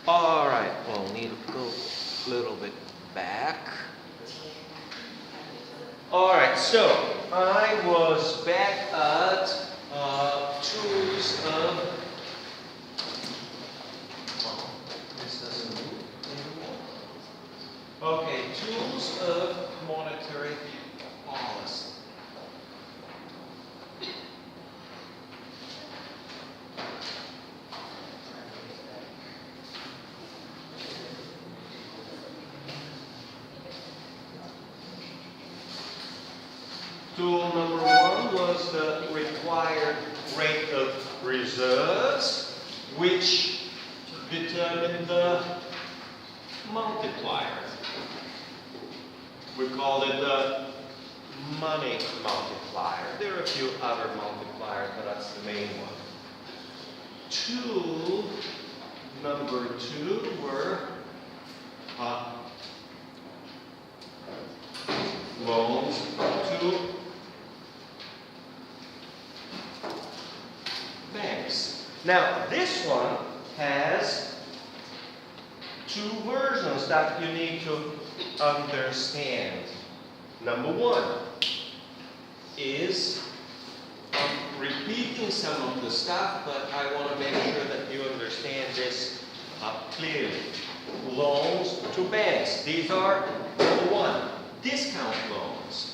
All right, well, need to go a little bit back. All right, so I was back at tools of. Oh, this doesn't move anymore. Okay, tools of monetary policy. Tool number one was the required rate of reserves, which determined the multiplier. We call it the money multiplier. There are a few other multipliers, but that's the main one. Tool number two were loans to banks. Now, this one has two versions that you need to understand. Number one is I'm repeating some of the stuff, but I want to make sure that you understand this clearly. Loans to banks. These are, number one, discount loans.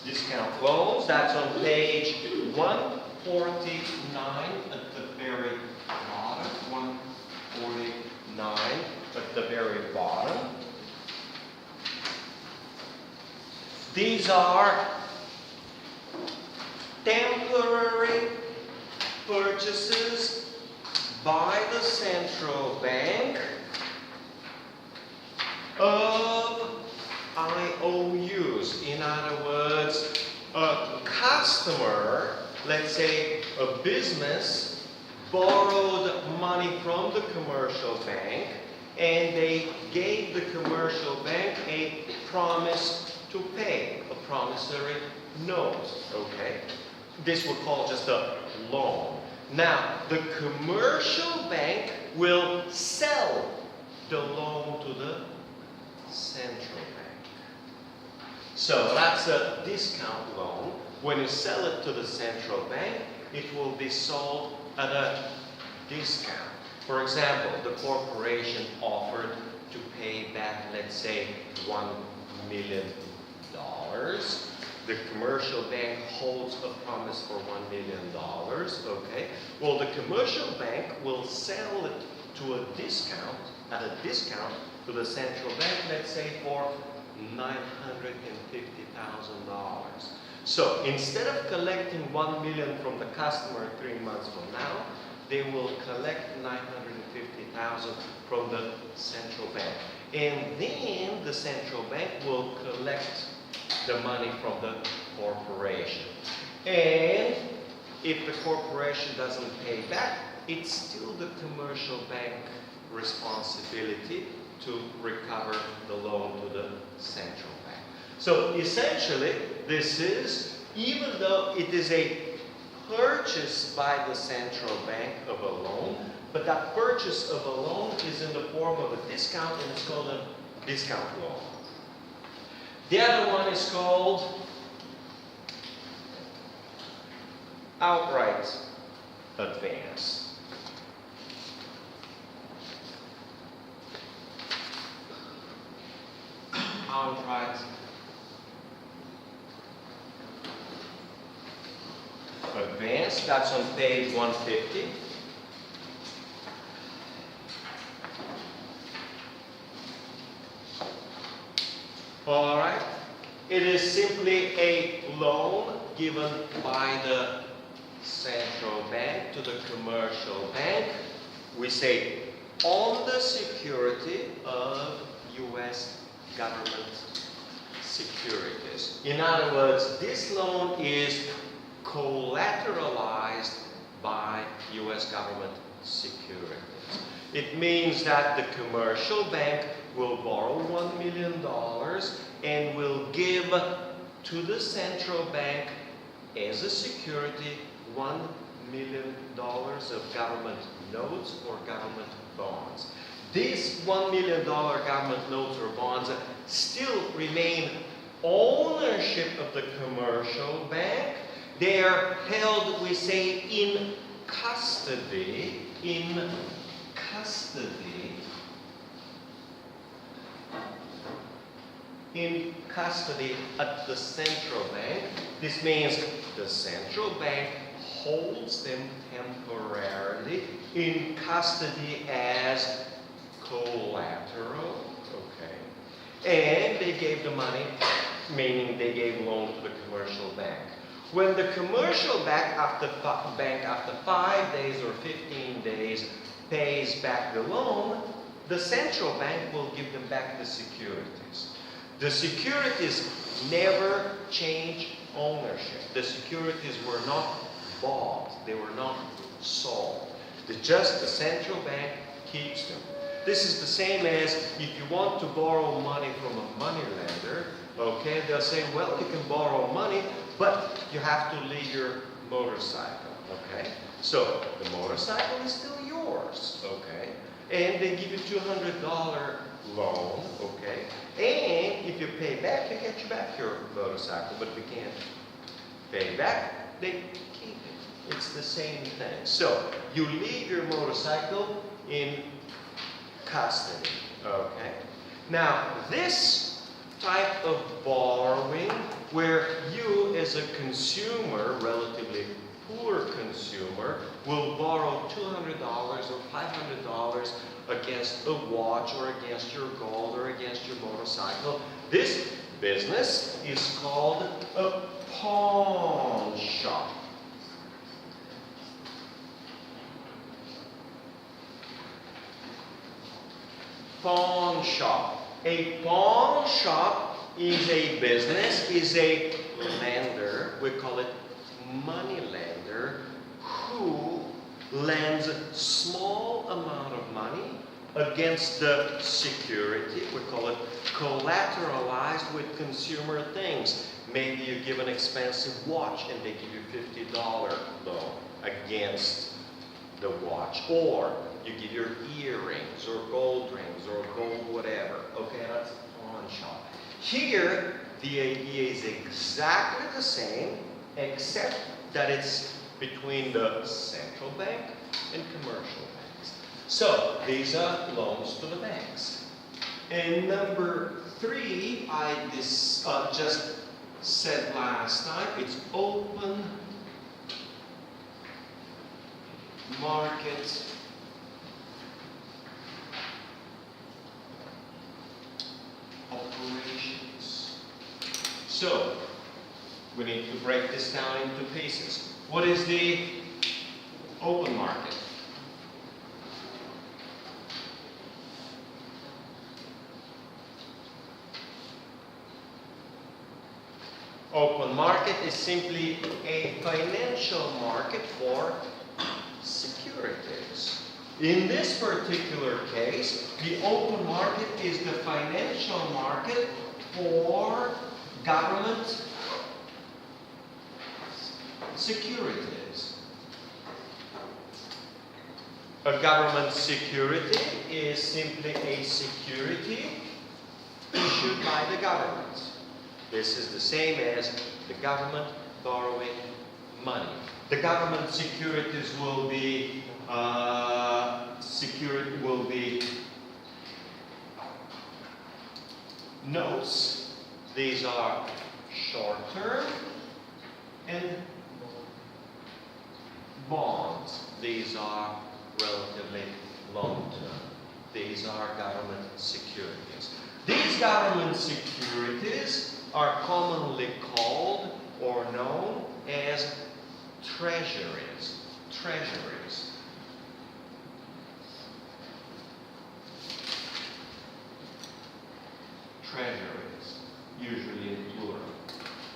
Discount loans, that's on page 149 at the very bottom. 149 at the very bottom. These are temporary purchases by the central bank of IOUs. In other words, a customer, let's say a business, borrowed money from the commercial bank and they gave the commercial bank a promise to pay, a promissory note, okay? This we'll call just a loan. Now, the commercial bank will sell the loan to the central bank. So that's a discount loan. When you sell it to the central bank, it will be sold at a discount. For example, the corporation offered to pay back, let's say, $1 million. The commercial bank holds a promise for $1 million, okay? Well, the commercial bank will sell it to a discount, at a discount to the central bank, let's say for $950,000. So instead of collecting $1 million from the customer 3 months from now, they will collect $950,000 from the central bank. And then the central bank will collect the money from the corporation. And if the corporation doesn't pay back, it's still the commercial bank responsibility to recover the loan to the central bank. So essentially, this is, even though it is a purchase by the central bank of a loan, but that purchase of a loan is in the form of a discount, and it's called a discount loan. The other one is called outright advance. Outright advance, that's on page 150. All right. It is simply a loan given by the central bank to the commercial bank. We say on the security of U.S. government securities. In other words, this loan is collateralized by U.S. government securities. It means that the commercial bank will borrow $1 million and will give to the central bank as a security $1 million of government notes or government bonds. These $1 million government notes or bonds still remain ownership of the commercial bank. They are held, we say, in custody, at the central bank. This means the central bank holds them temporarily in custody as collateral, okay? And they gave the money, meaning they gave loan to the commercial bank. When the commercial bank after 5 days or 15 days pays back the loan, the central bank will give them back the securities. The securities never change ownership. The securities were not bought. They were not sold. Just the central bank keeps them. This is the same as if you want to borrow money from a money lender, okay, they'll say, well, you can borrow money, but you have to leave your motorcycle, okay? So the motorcycle is still yours, okay? And they give you $200 loan, okay? And if you pay back, they get you back your motorcycle, but if you can't pay back, they keep it. It's the same thing. So you leave your motorcycle in custody, okay? Now, this type of borrowing where you as a consumer, relatively poor consumer, will borrow $200 or $500 against a watch or against your gold or against your motorcycle. This business is called a pawn shop. Pawn shop. A pawn shop is a business, is a lender, we call it money lender, who lends a small amount of money against the security. We call it collateralized with consumer things. Maybe you give an expensive watch and they give you $50 loan against the watch. Or you give your earrings or gold rings or gold whatever. Okay, that's a pawn shop. Here, the idea is exactly the same, except that it's between the central bank and commercial banks. So, these are loans to the banks. And number 3, I just said last time, it's open market operations. So, we need to break this down into pieces. What is the open market? Open market is simply a financial market for securities. In this particular case, the open market is the financial market for government securities. A government security is simply a security issued by the government. This is the same as the government borrowing money. The government securities will be notes. These are short-term, and bonds. These are relatively long-term. These are government securities. These government securities are commonly called or known as treasuries. Treasuries. Treasuries, usually in plural.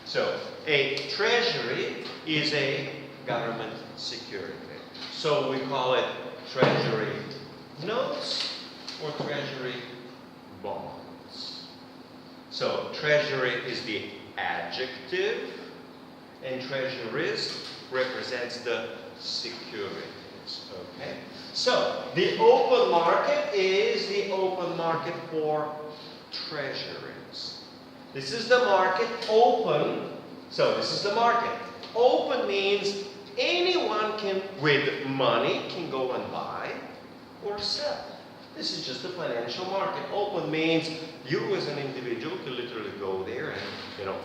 So, a treasury is a government security. So we call it treasury notes or treasury bonds. So treasury is the adjective, and treasuries represents the securities. Okay? So, the open market is the open market for treasuries. This is the market open. So, this is the market. Open means anyone can, with money, can go and buy or sell. This is just a financial market. Open means you as an individual can literally go there and,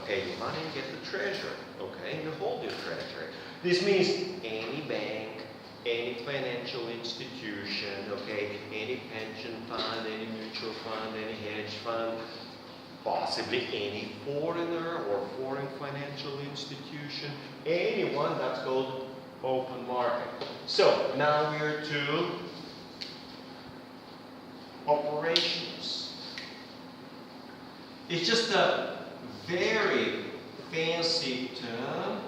pay your money and get the treasury, okay? And you hold your treasury. This means any bank, any financial institution, okay? Any pension fund, any mutual fund, any hedge fund, possibly any foreigner or foreign financial institution, anyone, that's called open market. So, now we're to operations. It's just a very fancy term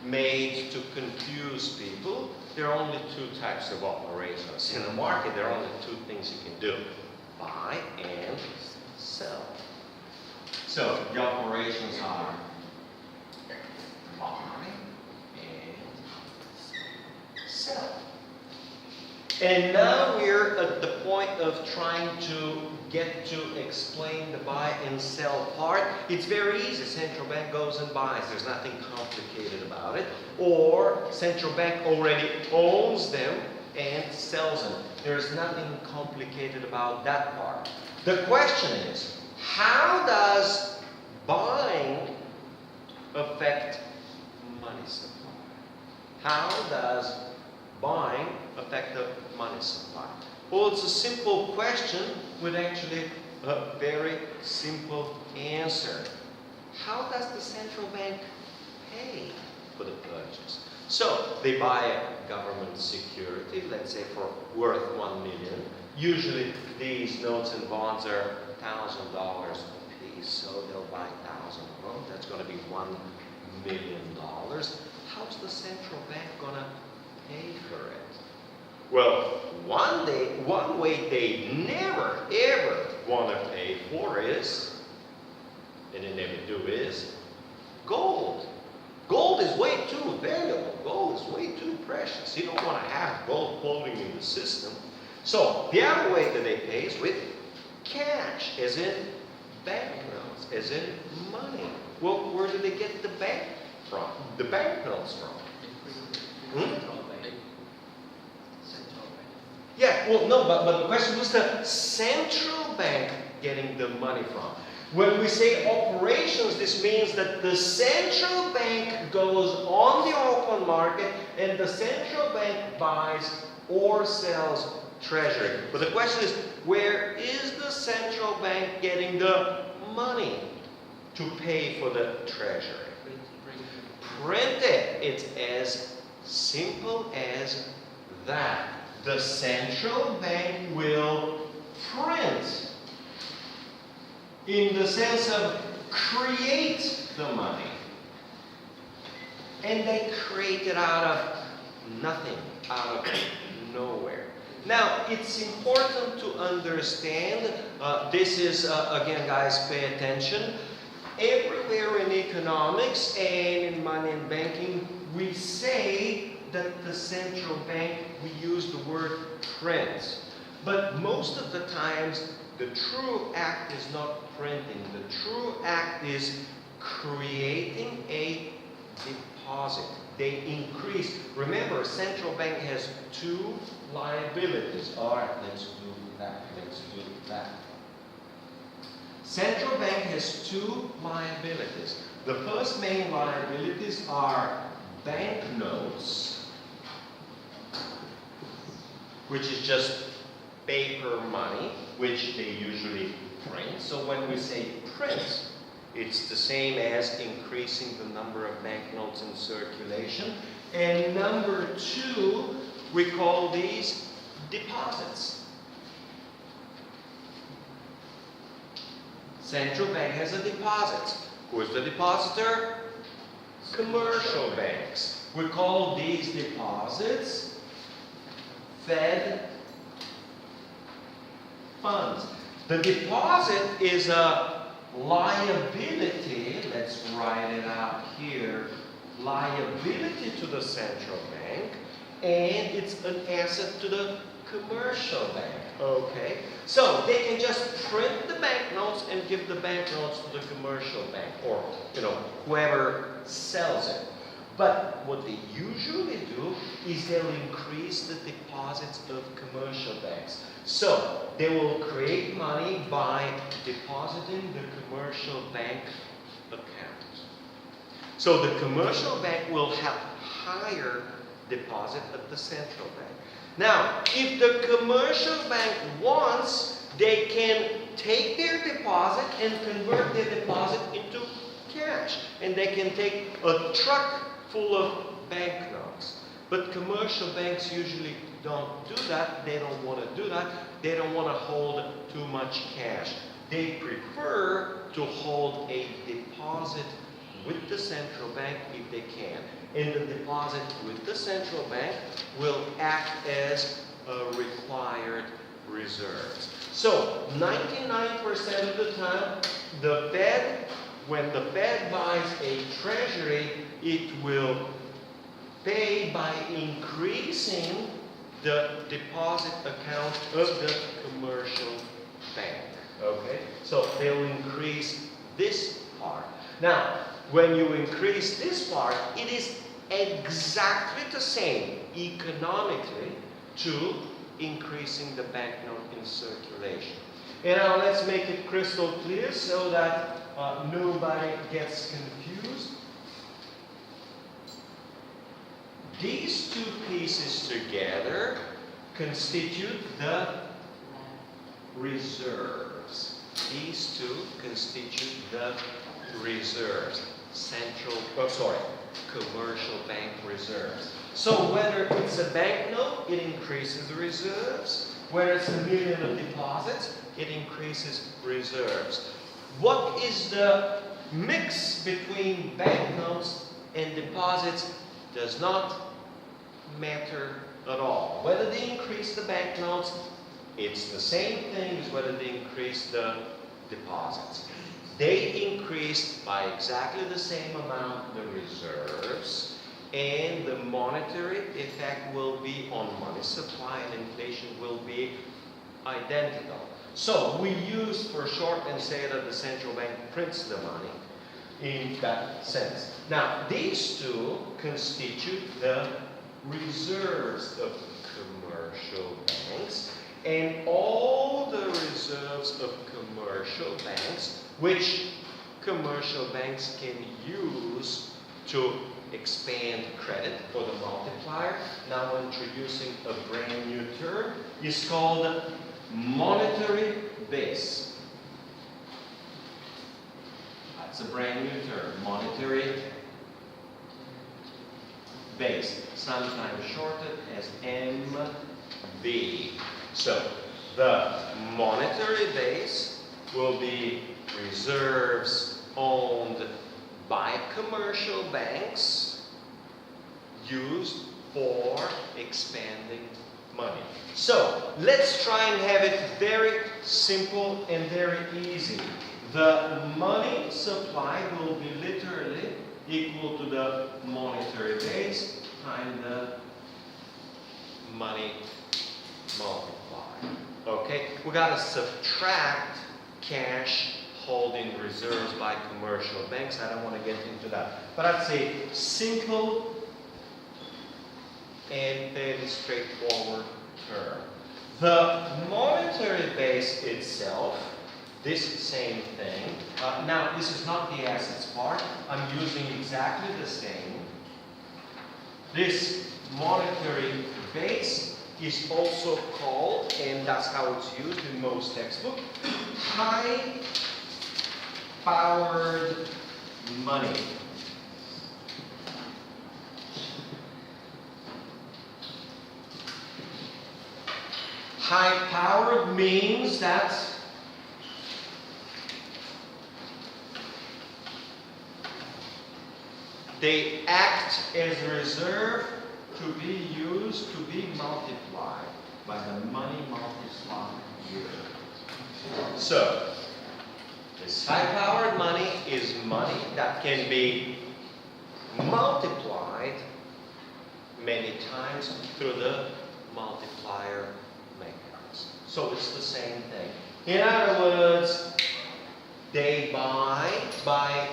made to confuse people. There are only two types of operations. In the market, there are only two things you can do: buy and sell. So the operations are buy and sell. And now we're at the point of trying to get to explain the buy and sell part. It's very easy. Central bank goes and buys. There's nothing complicated about it. Or central bank already owns them and sells them. There's nothing complicated about that part. The question is, how does buying affect money supply? How does buying affect the money supply? Well, it's a simple question with actually a very simple answer. How does the central bank pay for the purchase? So, they buy a government security, let's say for worth 1 million. Usually these notes and bonds are $1,000 a piece, so they'll buy 1,000 of them. That's going to be $1 million. How's the central bank going to pay for it? Well, one way they never, ever want to pay for is, and they never do, is gold. Gold is way too valuable. Gold is way too precious. You don't want to have gold floating in the system. So, the other way that they pay is with cash, as in banknotes, as in money. Well, where do they get the bank from? The banknotes from? Yeah, well, no, but the question was the central bank getting the money from. When we say operations, this means that the central bank goes on the open market and the central bank buys or sells treasury. But the question is, where is the central bank getting the money to pay for the treasury? Print it. It's as simple as that. The central bank will print, in the sense of create the money. And they create it out of nothing, out of nowhere. Now, it's important to understand, this is, again guys, pay attention. Everywhere in economics and in money and banking, we say that the central bank, we use the word print. But most of the times, the true act is not printing. The true act is creating a deposit. They increase. Remember, central bank has two liabilities. All right, let's do that. Let's do that. Central bank has two liabilities. The first main liabilities are banknotes, which is just paper money, which they usually print. So when we say print, it's the same as increasing the number of banknotes in circulation. And number two, we call these deposits. Central bank has a deposit. Who's the depositor? Commercial banks. We call these deposits Fed funds. The deposit is a liability, let's write it out here, liability to the central bank, and it's an asset to the commercial bank. Okay? So they can just print the banknotes and give the banknotes to the commercial bank, or whoever sells it. But what they usually do is they'll increase the deposits of commercial banks. So they will create money by depositing the commercial bank account. So the commercial bank will have higher deposit at the central bank. Now, if the commercial bank wants, they can take their deposit and convert their deposit into cash. And they can take a truck full of banknotes. But commercial banks usually don't do that. They don't want to do that. They don't want to hold too much cash. They prefer to hold a deposit with the central bank if they can. And the deposit with the central bank will act as required reserves. So 99% of the time, when the Fed buys a treasury, it will pay by increasing the deposit account of the commercial bank. Okay? So they'll increase this part. Now, when you increase this part, it is exactly the same economically to increasing the banknote in circulation. And now let's make it crystal clear so that nobody gets confused. These two pieces together constitute the reserves. These two constitute the reserves. Commercial bank reserves. So whether it's a banknote, it increases the reserves. Whether it's $1 million of deposits, it increases reserves. What is the mix between banknotes and deposits does not matter at all. Whether they increase the banknotes, it's the same thing as whether they increase the deposits. They increased by exactly the same amount the reserves, and the monetary effect will be on money supply and inflation will be identical. So we use for short and say that the central bank prints the money in that sense. Now these two constitute the reserves of commercial banks, and all the reserves of commercial banks, which commercial banks can use to expand credit or the multiplier, now introducing a brand new term, is called monetary base. That's a brand new term, monetary base, sometimes shortened as MB. So the monetary base will be reserves owned by commercial banks used for expanding money. So let's try and have it very simple and very easy. The money supply will be literally equal to the monetary base times the money multiplier. Okay, we got to subtract cash holding reserves by commercial banks. I don't want to get into that. But that's a simple and fairly straightforward term. The monetary base itself, this same thing. Now, this is not the assets part. I'm using exactly the same. This monetary base is also called, and that's how it's used in most textbooks, high-powered money. High-powered means that they act as a reserve to be used, to be multiplied by the money multiplier here. So, This high-powered money is money that can be multiplied many times through the multiplier mechanism. So it's the same thing. In other words, they buy by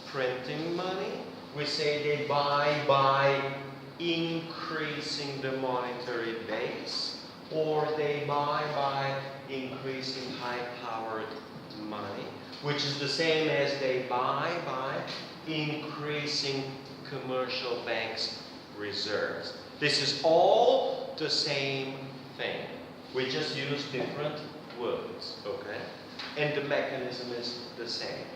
printing money. We say they buy by increasing the monetary base, or they buy by increasing high-powered money, which is the same as they buy by increasing commercial banks' reserves. This is all the same thing. We just use different words, okay? And the mechanism is the same.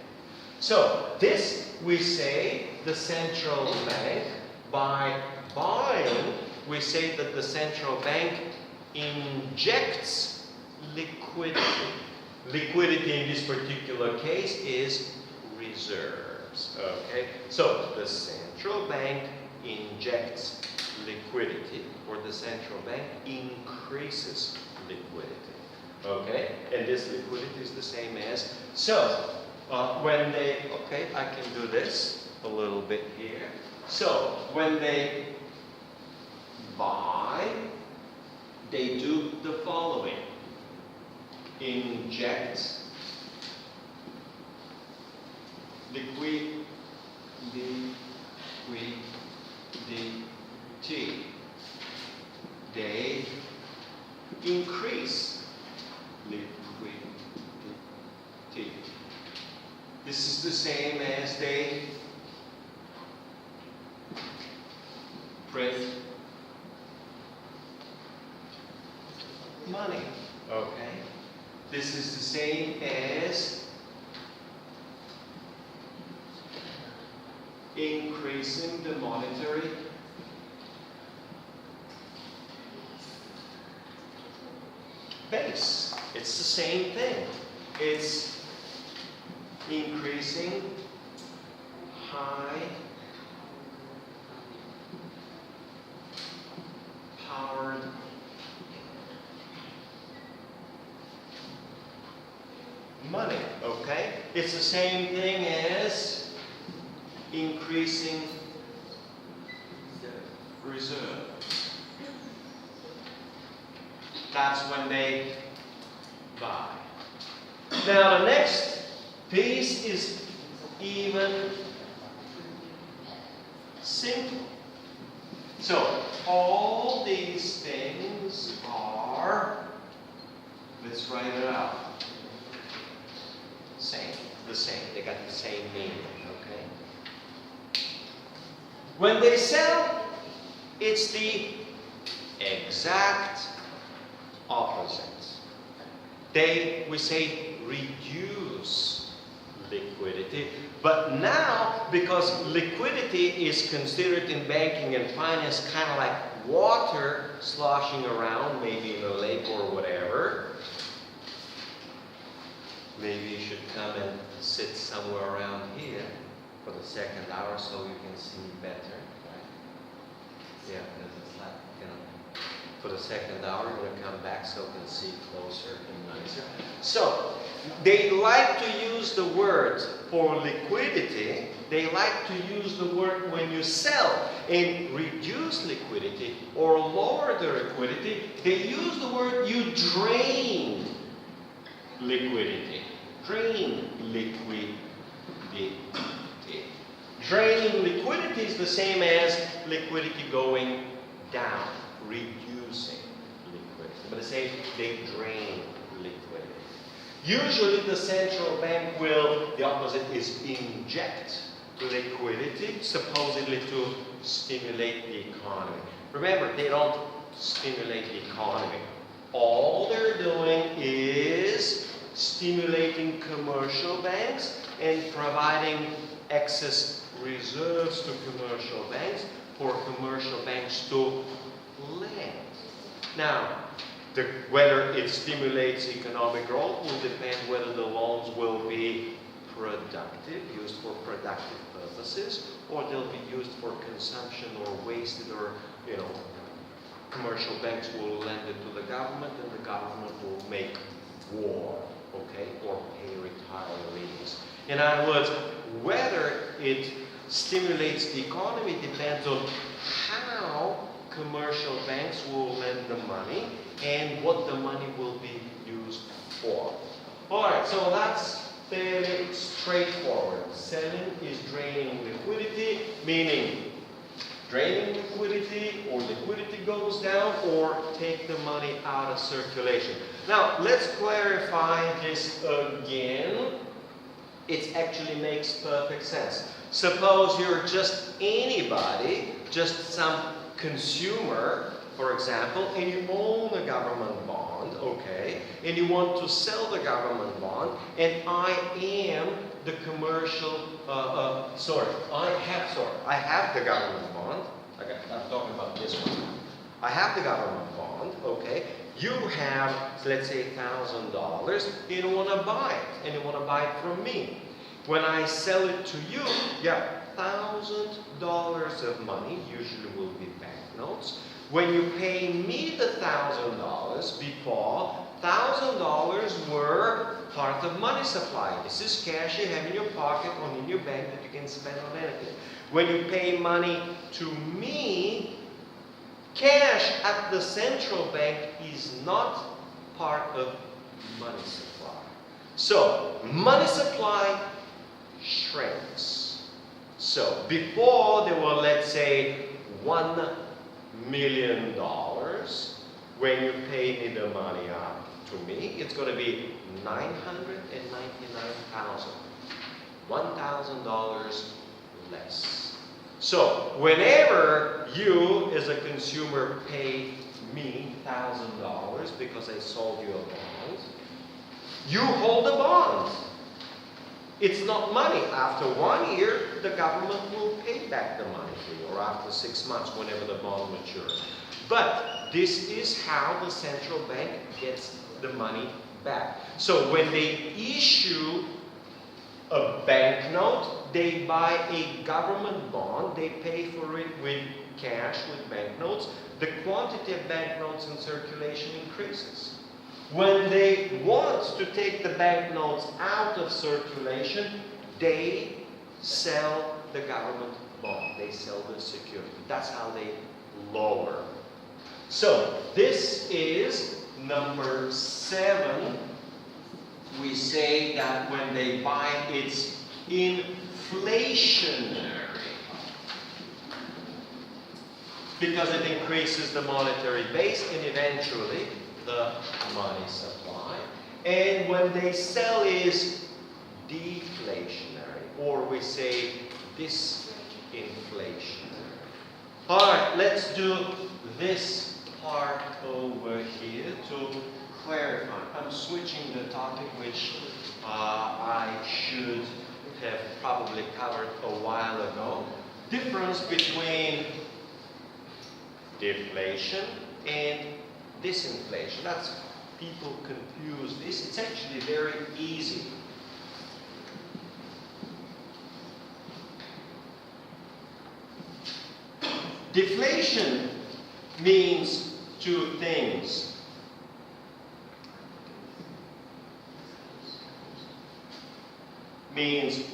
So this, we say, the central bank, by buying, we say that the central bank injects liquidity. Liquidity in this particular case is reserves, okay? So the central bank injects liquidity, or the central bank increases liquidity, okay? And this liquidity is the same as, so when they, okay, I can do this a little bit here. So when they buy, they do the following. Inject liquidity. They increase liquidity. This is the same as they print money. Okay? This is the same as increasing the monetary base. It's the same thing. It's increasing high-powered money, okay? It's the same thing as increasing the reserves. That's when they buy. Now the next piece is even simple. So all these things are, let's write it out. The same. They got the same meaning, okay? When they sell, it's the exact opposite. We say reduce liquidity, but now, because liquidity is considered in banking and finance kind of like water sloshing around, maybe in a lake or whatever. Maybe you should come and sit somewhere around here for the second hour so you can see better, right? Yeah, because it's like, you know, for the second hour you're going to come back so you can see closer and nicer. So, they like to use the word for liquidity, they like to use the word when you sell and reduce liquidity or lower the liquidity, they use the word you drain liquidity. Drain liquidity. Draining liquidity is the same as liquidity going down, reducing liquidity. But they drain liquidity. Usually the central bank will, the opposite is inject liquidity, supposedly to stimulate the economy. Remember, they don't stimulate the economy. All they're doing is stimulating commercial banks and providing excess reserves to commercial banks for commercial banks to lend. Now, whether it stimulates economic growth will depend whether the loans will be productive, used for productive purposes, or they'll be used for consumption or wasted, or, you know, commercial banks will lend it to the government and the government will make war okay, or pay retirees. In other words, whether it stimulates the economy depends on how commercial banks will lend the money and what the money will be used for. All right, so that's fairly straightforward. Selling is draining liquidity, meaning draining liquidity, or liquidity goes down, or take the money out of circulation. Now, let's clarify this again. It actually makes perfect sense. Suppose you're just anybody, just some consumer, for example, and you own a government bond, okay, and you want to sell the government bond, and I am the commercial, I have the government bond. I'm talking about this one. I have the government bond, okay. You have, let's say, $1,000, and you want to buy it, and you want to buy it from me. When I sell it to you, yeah, $1,000 of money, usually will be banknotes. When you pay me the $1,000 before, $1,000 were part of money supply. This is cash you have in your pocket or in your bank that you can spend on anything. When you pay money to me, cash at the central bank is not part of money supply. So, money supply shrinks. So, before there were, let's say, $1 million, when you pay me the money up to me, it's going to be $999,000. $1,000 less. So, whenever you, as a consumer, pay me $1,000 because I sold you a bond, you hold a bond. It's not money. After 1 year, the government will pay back the money to you, or after 6 months, whenever the bond matures. But this is how the central bank gets the money back. So when they issue a banknote, they buy a government bond, they pay for it with cash, with banknotes. The quantity of banknotes in circulation increases. When they want to take the banknotes out of circulation, they sell the government bond. They sell the security. That's how they lower. So, this is number 7. We say that when they buy, it's inflationary, because it increases the monetary base and eventually the money supply. And when they sell is deflationary, or we say disinflationary. All right, let's do this part over here to clarify. I'm switching the topic, which I should have probably covered a while ago. Difference between deflation and disinflation. That's, people confuse this. It's actually very easy. Deflation means two things. Means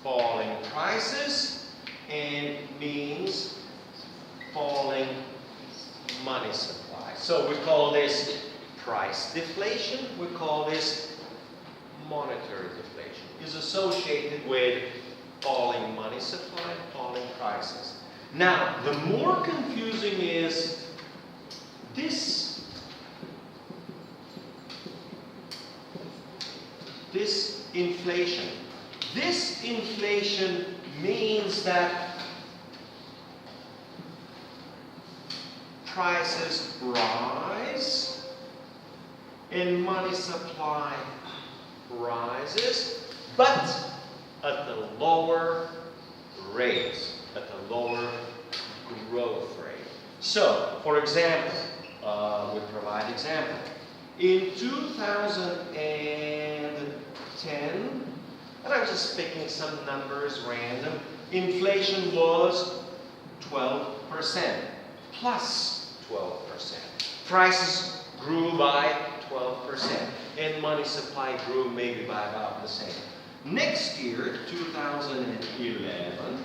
falling prices and means falling money supply. So we call this price deflation. We call this monetary deflation. It's associated with falling money supply, falling prices. Now, the more confusing is this inflation. This inflation means that prices rise and money supply rises, but at a lower rate, at a lower growth rate. So, for example, we provide example. In 2010, and I'm just picking some numbers random, inflation was 12%, plus 12%. Prices grew by 12%. and money supply grew maybe by about the same. Next year, 2011,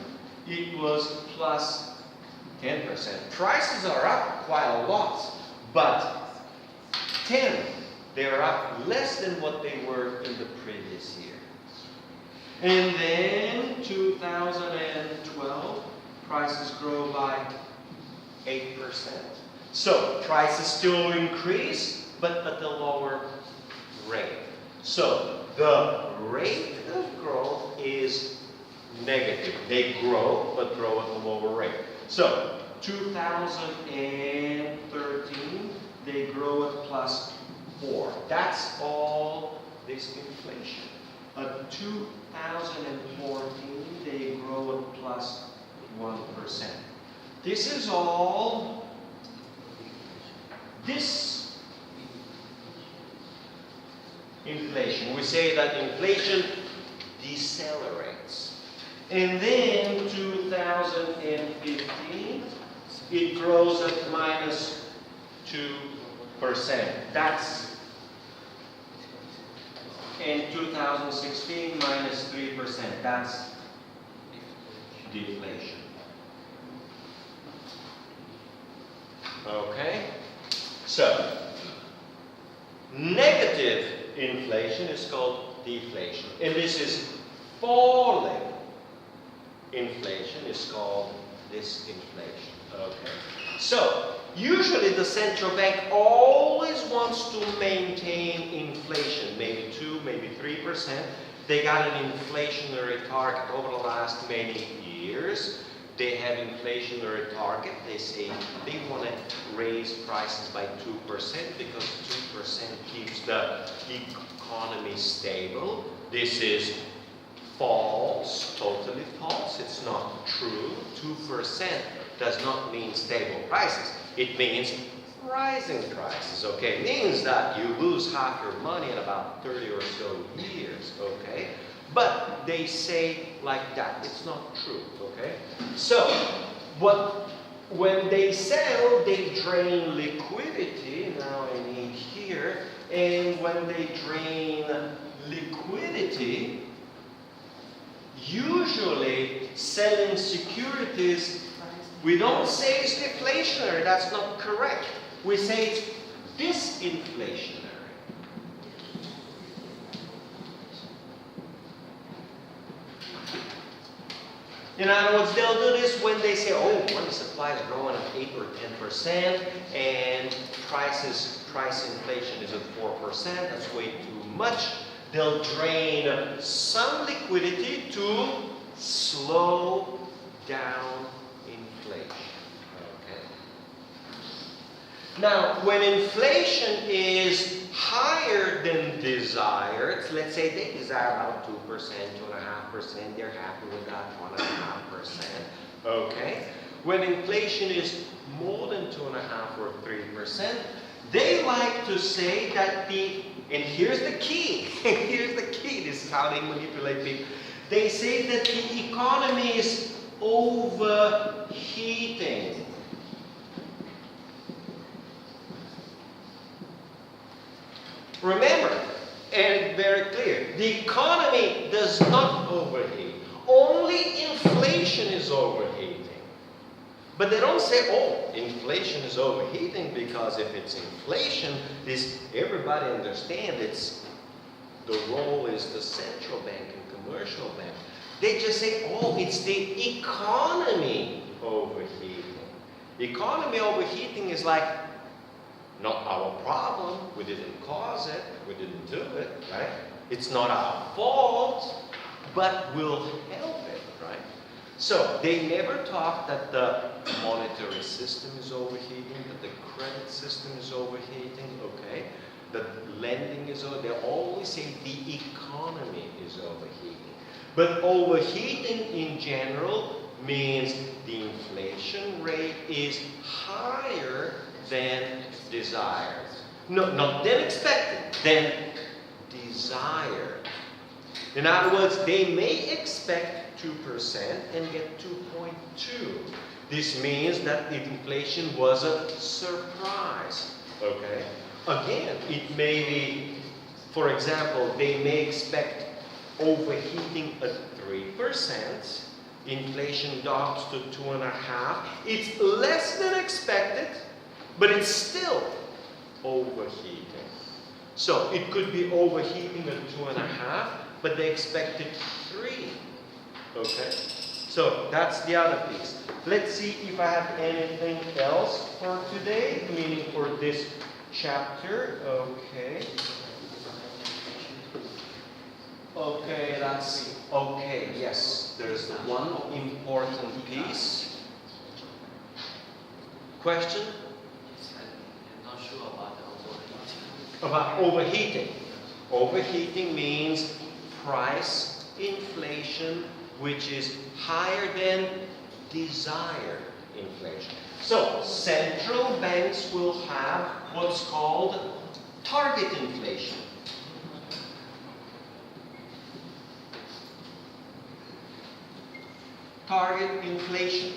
it was plus 10%. Prices are up quite a lot, but 10, they're up less than what they were in the previous year. And then 2012, prices grow by 8%. So prices still increase, but at a lower rate. So the rate of growth is negative. They grow, but grow at a lower rate. So 2013, they grow at plus 4. That's all this inflation. At 2014, they grow at plus 1%. This is all this inflation. We say that inflation decelerates. And then 2015, it grows at minus 2%. That's in 2016, minus 3%. That's deflation. Okay? So, negative inflation is called deflation. And this is falling inflation is called disinflation. Okay? So, usually the central bank always wants to maintain inflation, maybe 2, maybe 3%. They got an inflationary target over the last many years. They have inflationary target. They say they want to raise prices by 2% because 2% keeps the economy stable. This is false, totally false. It's not true. 2% does not mean stable prices. It means rising prices, okay? It means that you lose half your money in about 30 or so years, okay? But they say like that. It's not true, okay? So, when they sell, they drain liquidity. Now I need here. And when they drain liquidity, usually selling securities, we don't say it's deflationary. That's not correct. We say it's disinflationary. In other words, they'll do this when they say, oh, money supply is growing at 8 or 10%, and price inflation is at 4%, that's way too much. They'll drain some liquidity to slow down inflation. Okay. Now, when inflation is higher than desired, let's say they desire about 2%, 2.5%, they're happy with that 1.5%. Okay? When inflation is more than 2.5 or 3%, they like to say that and here's the key, here's the key, this is how they manipulate people. They say that the economy is overheating. Remember, and very clear, the economy does not overheat. Only inflation is overheating. But they don't say, oh, inflation is overheating, because if it's inflation, everybody understands the role is the central bank and commercial bank. They just say, oh, it's the economy overheating. Economy overheating is like, not our problem. We didn't cause it. We didn't do it, right? It's not our fault, but we'll help it, right? So they never talk that the monetary system is overheating, that the credit system is overheating, okay? That lending is overheating. They always say the economy is overheating. But overheating in general means the inflation rate is higher than desired. No, not than expected, than desired. In other words, they may expect 2% and get 2.2. This means that the inflation was a surprise. Okay? Again, it may be For example, they may expect overheating at 3%. Inflation drops to 2.5%. It's less than expected, but it's still overheating. So it could be overheating at 2.5, but they expected 3. Okay? So that's the other piece. Let's see if I have anything else for today, meaning for this chapter. Okay. Okay, that's okay. Yes, there's one important piece. Question? I'm not sure about the overheating. About overheating. Overheating means price inflation, which is higher than desired inflation. So, central banks will have what's called target inflation. Target inflation.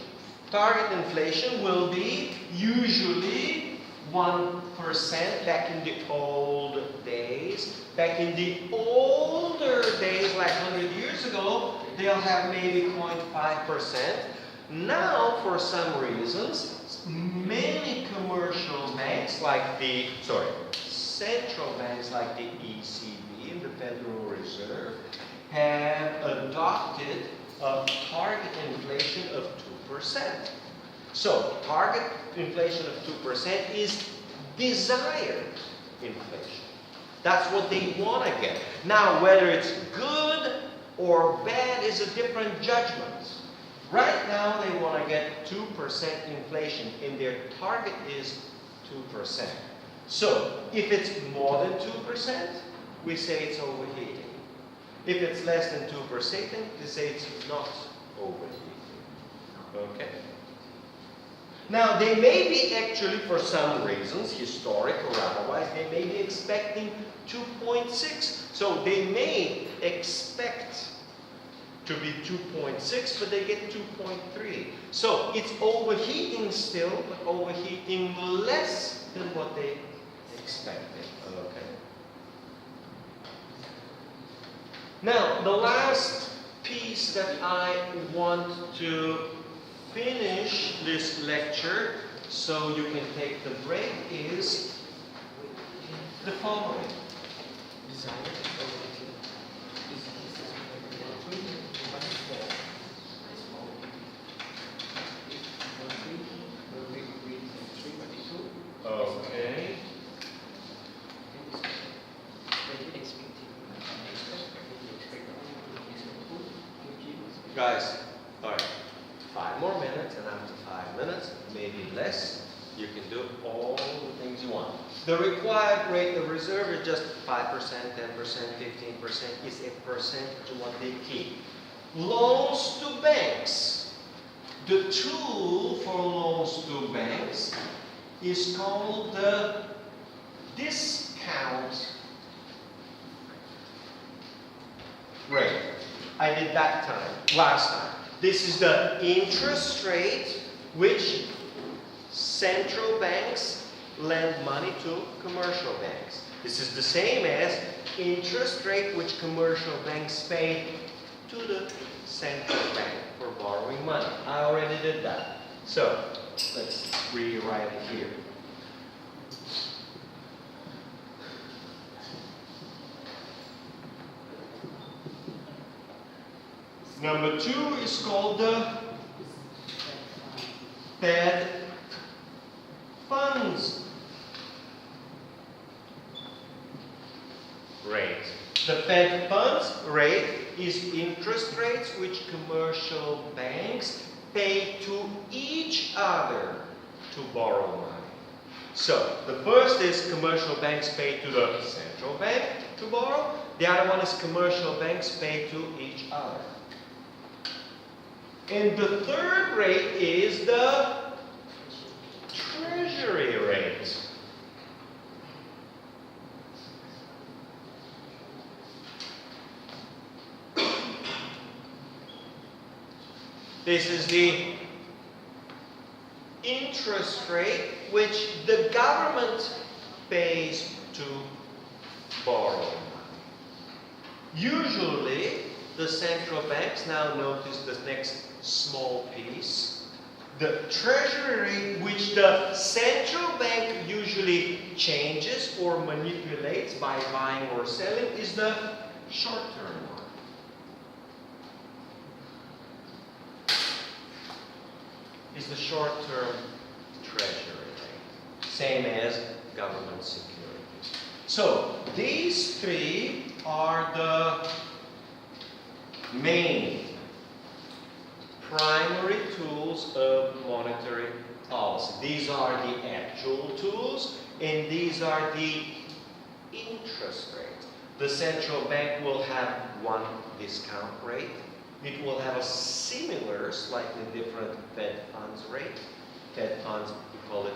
Target inflation will be usually 1% back in the old days. Back in the older days, like 100 years ago, they'll have maybe 0.5%. Now, for some reasons, many commercial banks like central banks like the ECB and the Federal Reserve have adopted a target inflation of 2%. So, target inflation of 2% is desired inflation. That's what they want to get. Now, whether it's good or bad is a different judgment. Right now, they want to get 2% inflation, and their target is 2%. So, if it's more than 2%, we say it's overheating. If it's less than 2%, we say it's not overheating. Okay? Now, they may be actually, for some reasons, historic or otherwise, they may be expecting 2.6. So they may expect to be 2.6, but they get 2.3. So it's overheating still, but overheating less than what they expected. Okay. Now, the last piece that I want to finish this lecture so you can take the break is the following. Okay. Guys, all right. 5 more minutes, and after 5 minutes, maybe less, you can do all the things you want. The required rate of reserve is just 5%, 10%, 15% is a percent to what they keep. Loans to banks. The tool for loans to banks is called the discount rate. I did that last time. This is the interest rate which central banks lend money to commercial banks. This is the same as interest rate which commercial banks pay to the central bank for borrowing money. I already did that. So, let's rewrite it here. Number 2 is called the Fed funds rate. The Fed funds rate is interest rates which commercial banks pay to each other to borrow money. So, the first is commercial banks pay to the central bank to borrow. The other one is commercial banks pay to each other. And the third rate is the treasury rate. This is the interest rate which the government pays to borrow. Usually, the central banks, now notice the next small piece, the treasury rate which the central bank usually changes or manipulates by buying or selling is the short-term one. Is the short-term treasury rate, same as government securities. So these three are the main primary tools of monetary policy. These are the actual tools, and these are the interest rates. The central bank will have one discount rate. It will have a similar, slightly different Fed funds rate. Fed funds, we call it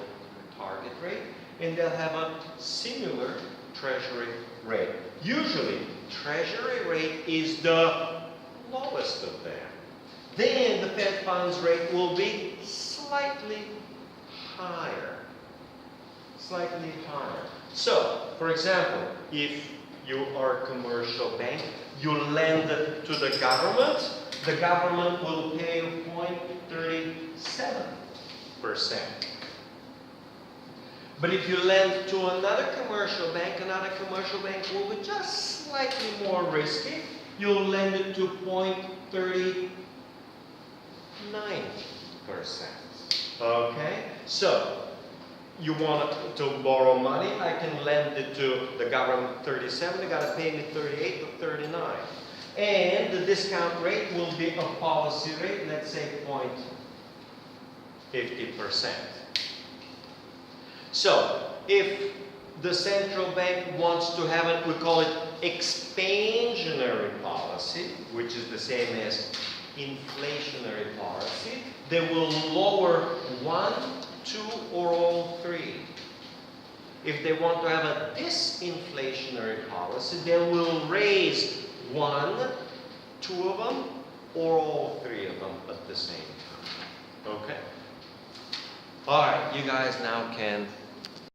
target rate. And they'll have a similar treasury rate. Usually, treasury rate is the lowest of them. Then the Fed funds rate will be slightly higher. Slightly higher. So, for example, if you are a commercial bank, you lend to the government will pay 0.37%. But if you lend to another commercial bank will be just slightly more risky. You'll lend it to 0.39%. Okay? So, you want to borrow money, I can lend it to the government 37, they gotta pay me 38 or 39. And the discount rate will be a policy rate, let's say 0.50%. So, if the central bank wants to have it, we call it expansionary policy, which is the same as inflationary policy, they will lower 1, 2, or all three. If they want to have a disinflationary policy, they will raise 1, 2 of them, or all three of them at the same time. Okay? All right, you guys now can